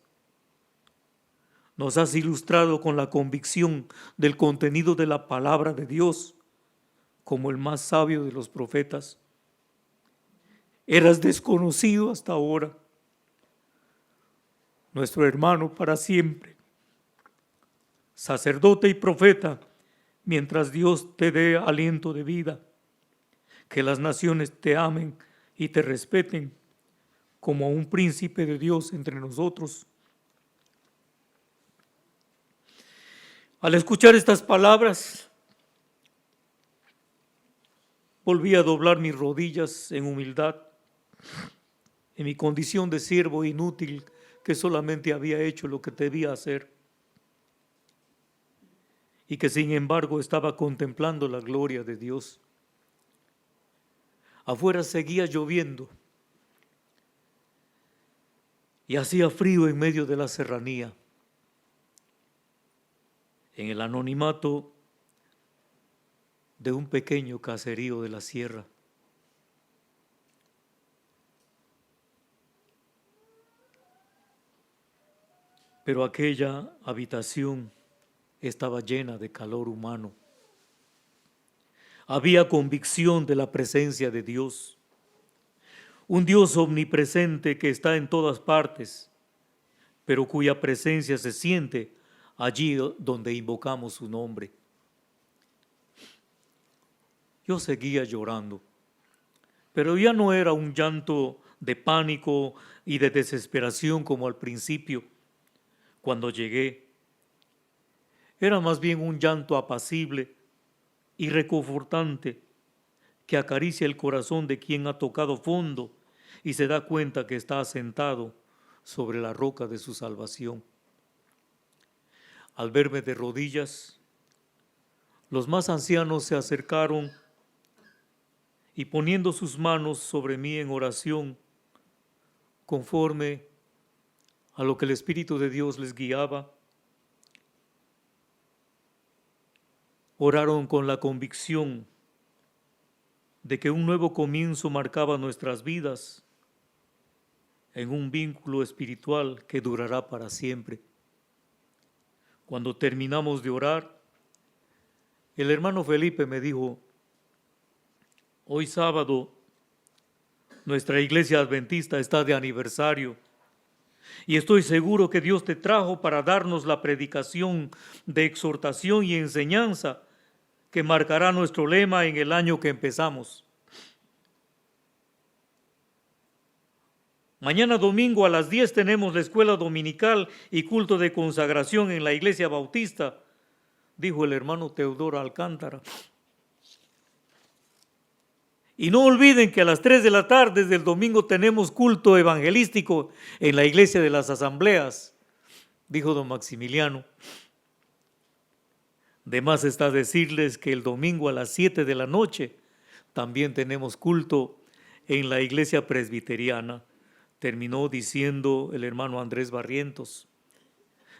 Speaker 1: Nos has ilustrado con la convicción del contenido de la palabra de Dios, como el más sabio de los profetas. Eras desconocido hasta ahora, nuestro hermano para siempre, sacerdote y profeta, mientras Dios te dé aliento de vida. Que las naciones te amen y te respeten como a un príncipe de Dios entre nosotros. Al escuchar estas palabras, volví a doblar mis rodillas en humildad, en mi condición de siervo inútil que solamente había hecho lo que debía hacer y que sin embargo estaba contemplando la gloria de Dios. Afuera seguía lloviendo y hacía frío en medio de la serranía. En el anonimato de un pequeño caserío de la sierra. Pero aquella habitación estaba llena de calor humano. Había convicción de la presencia de Dios, un Dios omnipresente que está en todas partes, pero cuya presencia se siente allí donde invocamos su nombre. Yo seguía llorando, pero ya no era un llanto de pánico y de desesperación como al principio, cuando llegué. Era más bien un llanto apacible y reconfortante que acaricia el corazón de quien ha tocado fondo y se da cuenta que está asentado sobre la roca de su salvación. Al verme de rodillas, los más ancianos se acercaron y poniendo sus manos sobre mí en oración, conforme a lo que el Espíritu de Dios les guiaba, oraron con la convicción de que un nuevo comienzo marcaba nuestras vidas en un vínculo espiritual que durará para siempre. Cuando terminamos de orar, el hermano Felipe me dijo: hoy sábado nuestra iglesia adventista está de aniversario y estoy seguro que Dios te trajo para darnos la predicación de exhortación y enseñanza que marcará nuestro lema en el año que empezamos. Mañana domingo a las 10 tenemos la escuela dominical y culto de consagración en la iglesia bautista, dijo el hermano Teodoro Alcántara. Y no olviden que a las 3 de la tarde del domingo tenemos culto evangelístico en la iglesia de las asambleas, dijo don Maximiliano. De más está decirles que el domingo a las 7 de la noche también tenemos culto en la iglesia presbiteriana, terminó diciendo el hermano Andrés Barrientos.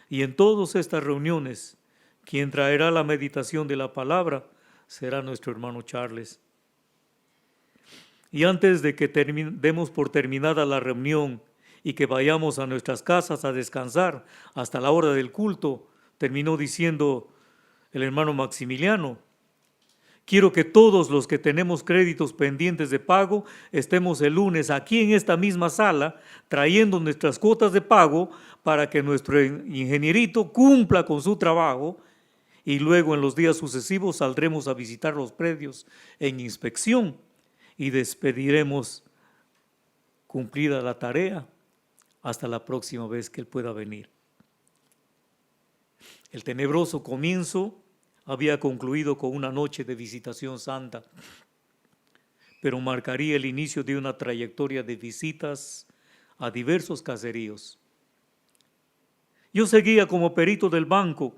Speaker 1: Y en todas estas reuniones, quien traerá la meditación de la palabra será nuestro hermano Charles. Y antes de que demos por terminada la reunión y que vayamos a nuestras casas a descansar hasta la hora del culto, terminó diciendo el hermano Maximiliano: quiero que todos los que tenemos créditos pendientes de pago estemos el lunes aquí en esta misma sala trayendo nuestras cuotas de pago para que nuestro ingenierito cumpla con su trabajo y luego en los días sucesivos saldremos a visitar los predios en inspección y despediremos cumplida la tarea hasta la próxima vez que él pueda venir. El tenebroso comienzo había concluido con una noche de visitación santa, pero marcaría el inicio de una trayectoria de visitas a diversos caseríos. Yo seguía como perito del banco,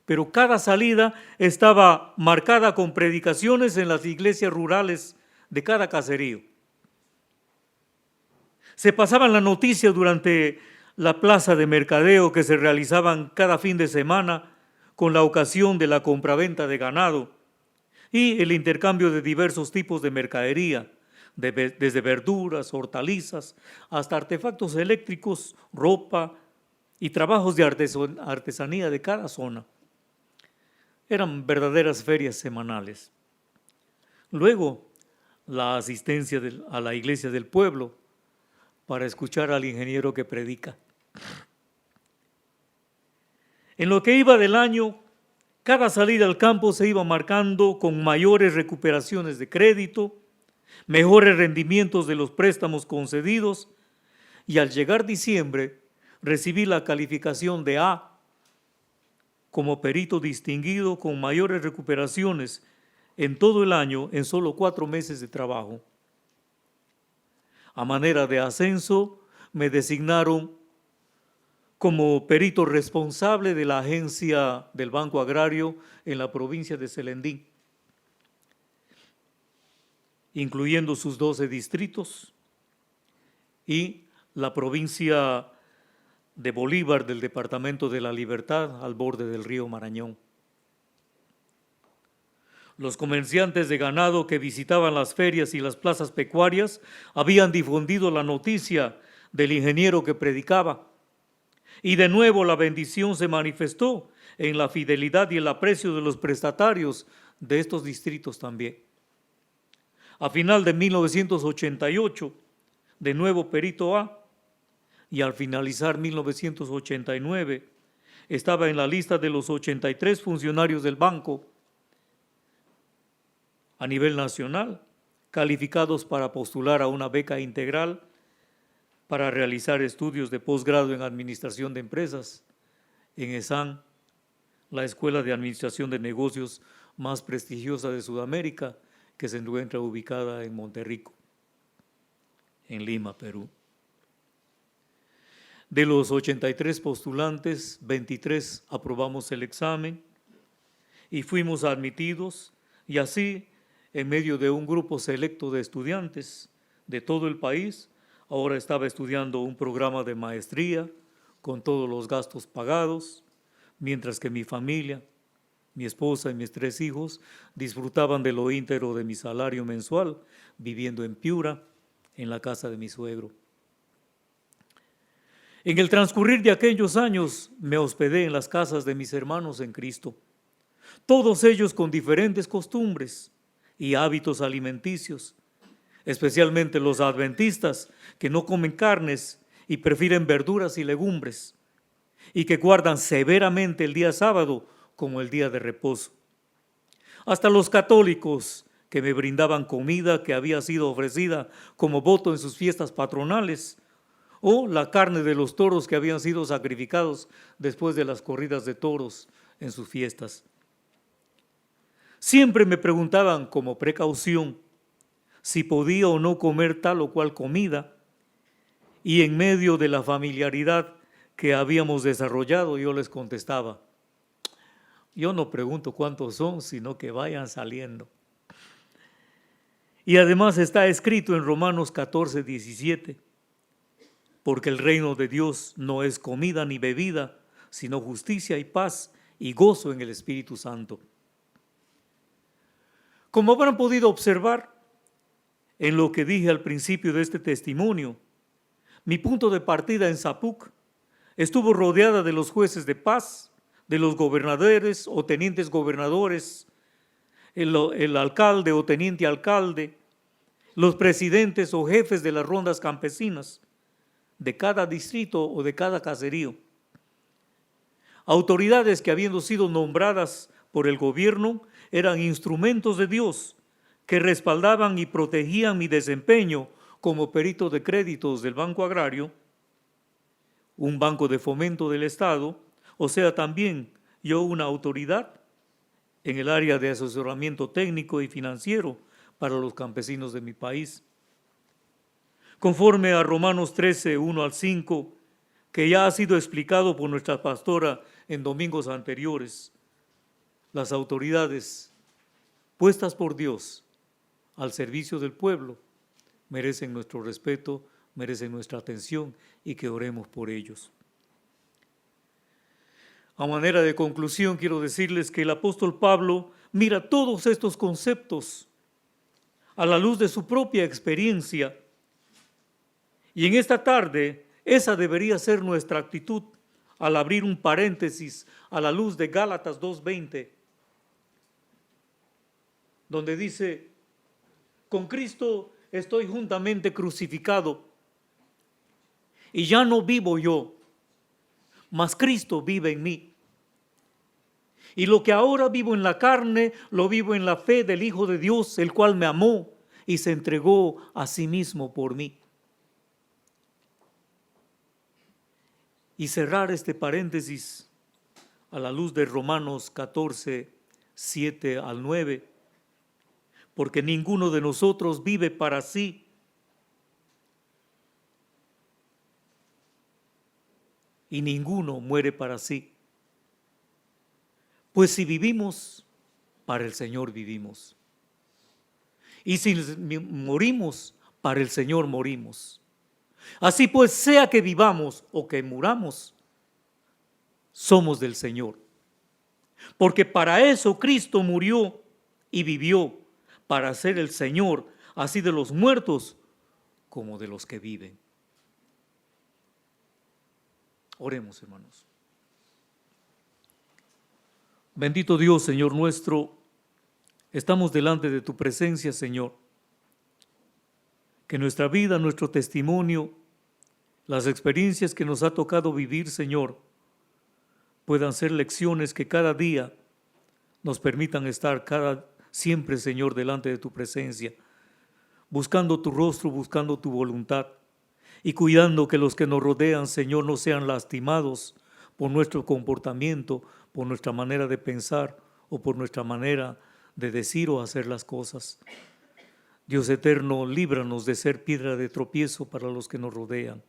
Speaker 1: pero cada salida estaba marcada con predicaciones en las iglesias rurales de cada caserío. Se pasaban las noticias durante la plaza de mercadeo que se realizaban cada fin de semana con la ocasión de la compraventa de ganado y el intercambio de diversos tipos de mercadería, desde verduras, hortalizas, hasta artefactos eléctricos, ropa y trabajos de artesanía de cada zona. Eran verdaderas ferias semanales. Luego, la asistencia a la iglesia del pueblo para escuchar al ingeniero que predica. En lo que iba del año, cada salida al campo se iba marcando con mayores recuperaciones de crédito, mejores rendimientos de los préstamos concedidos, y al llegar diciembre recibí la calificación de A como perito distinguido con mayores recuperaciones en todo el año en solo 4 meses de trabajo. A manera de ascenso, me designaron como perito responsable de la agencia del Banco Agrario en la provincia de Celendín, incluyendo sus 12 distritos y la provincia de Bolívar del Departamento de la Libertad al borde del río Marañón. Los comerciantes de ganado que visitaban las ferias y las plazas pecuarias habían difundido la noticia del ingeniero que predicaba. Y de nuevo la bendición se manifestó en la fidelidad y el aprecio de los prestatarios de estos distritos también. A final de 1988, de nuevo perito A, y al finalizar 1989, estaba en la lista de los 83 funcionarios del banco a nivel nacional, calificados para postular a una beca integral para realizar estudios de posgrado en Administración de Empresas en ESAN, la escuela de administración de negocios más prestigiosa de Sudamérica, que se encuentra ubicada en Monterrico, en Lima, Perú. De los 83 postulantes, 23 aprobamos el examen y fuimos admitidos, y así, en medio de un grupo selecto de estudiantes de todo el país, ahora estaba estudiando un programa de maestría con todos los gastos pagados, mientras que mi familia, mi esposa y mis 3 hijos disfrutaban de lo íntegro de mi salario mensual, viviendo en Piura, en la casa de mi suegro. En el transcurrir de aquellos años me hospedé en las casas de mis hermanos en Cristo, todos ellos con diferentes costumbres y hábitos alimenticios, especialmente los adventistas que no comen carnes y prefieren verduras y legumbres, y que guardan severamente el día sábado como el día de reposo. Hasta los católicos que me brindaban comida que había sido ofrecida como voto en sus fiestas patronales, o la carne de los toros que habían sido sacrificados después de las corridas de toros en sus fiestas. Siempre me preguntaban como precaución si podía o no comer tal o cual comida, y en medio de la familiaridad que habíamos desarrollado yo les contestaba: yo no pregunto cuántos son, sino que vayan saliendo. Y además está escrito en Romanos 14:17, porque el reino de Dios no es comida ni bebida, sino justicia y paz y gozo en el Espíritu Santo. Como habrán podido observar en lo que dije al principio de este testimonio, mi punto de partida en Zapuc estuvo rodeada de los jueces de paz, de los gobernadores o tenientes gobernadores, el alcalde o teniente alcalde, los presidentes o jefes de las rondas campesinas de cada distrito o de cada caserío. Autoridades que, habiendo sido nombradas por el gobierno, eran instrumentos de Dios que respaldaban y protegían mi desempeño como perito de créditos del Banco Agrario, un banco de fomento del Estado, o sea, también yo una autoridad en el área de asesoramiento técnico y financiero para los campesinos de mi país. Conforme a Romanos 13, 1 al 5, que ya ha sido explicado por nuestra pastora en domingos anteriores, las autoridades puestas por Dios al servicio del pueblo merecen nuestro respeto, merecen nuestra atención y que oremos por ellos. A manera de conclusión, quiero decirles que el apóstol Pablo mira todos estos conceptos a la luz de su propia experiencia. Y en esta tarde, esa debería ser nuestra actitud al abrir un paréntesis a la luz de Gálatas 2:20, donde dice: con Cristo estoy juntamente crucificado, y ya no vivo yo, mas Cristo vive en mí. Y lo que ahora vivo en la carne, lo vivo en la fe del Hijo de Dios, el cual me amó y se entregó a sí mismo por mí. Y cerrar este paréntesis a la luz de Romanos 14, 7 al 9, porque ninguno de nosotros vive para sí, y ninguno muere para sí. Pues si vivimos, para el Señor vivimos. Y si morimos, para el Señor morimos. Así pues, sea que vivamos o que muramos, somos del Señor. Porque para eso Cristo murió y vivió, para ser el Señor, así de los muertos como de los que viven. Oremos, hermanos. Bendito Dios, Señor nuestro, estamos delante de tu presencia, Señor. Que nuestra vida, nuestro testimonio, las experiencias que nos ha tocado vivir, Señor, puedan ser lecciones que cada día nos permitan estar siempre, Señor, delante de tu presencia, buscando tu rostro, buscando tu voluntad y cuidando que los que nos rodean, Señor, no sean lastimados por nuestro comportamiento, por nuestra manera de pensar o por nuestra manera de decir o hacer las cosas. Dios eterno, líbranos de ser piedra de tropiezo para los que nos rodean.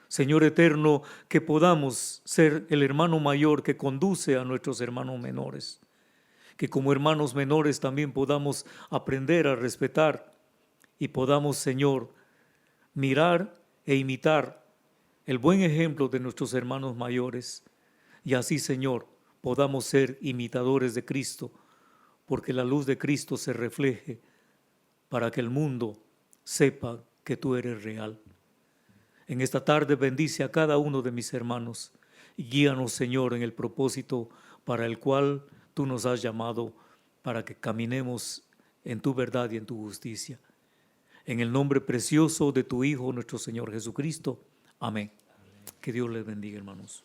Speaker 1: Señor eterno, que podamos ser el hermano mayor que conduce a nuestros hermanos menores. Que como hermanos menores también podamos aprender a respetar y podamos, Señor, mirar e imitar el buen ejemplo de nuestros hermanos mayores. Y así, Señor, podamos ser imitadores de Cristo, porque la luz de Cristo se refleje para que el mundo sepa que tú eres real. En esta tarde bendice a cada uno de mis hermanos y guíanos, Señor, en el propósito para el cual tú nos has llamado, para que caminemos en tu verdad y en tu justicia. En el nombre precioso de tu Hijo, nuestro Señor Jesucristo. Amén. Que Dios les bendiga, hermanos.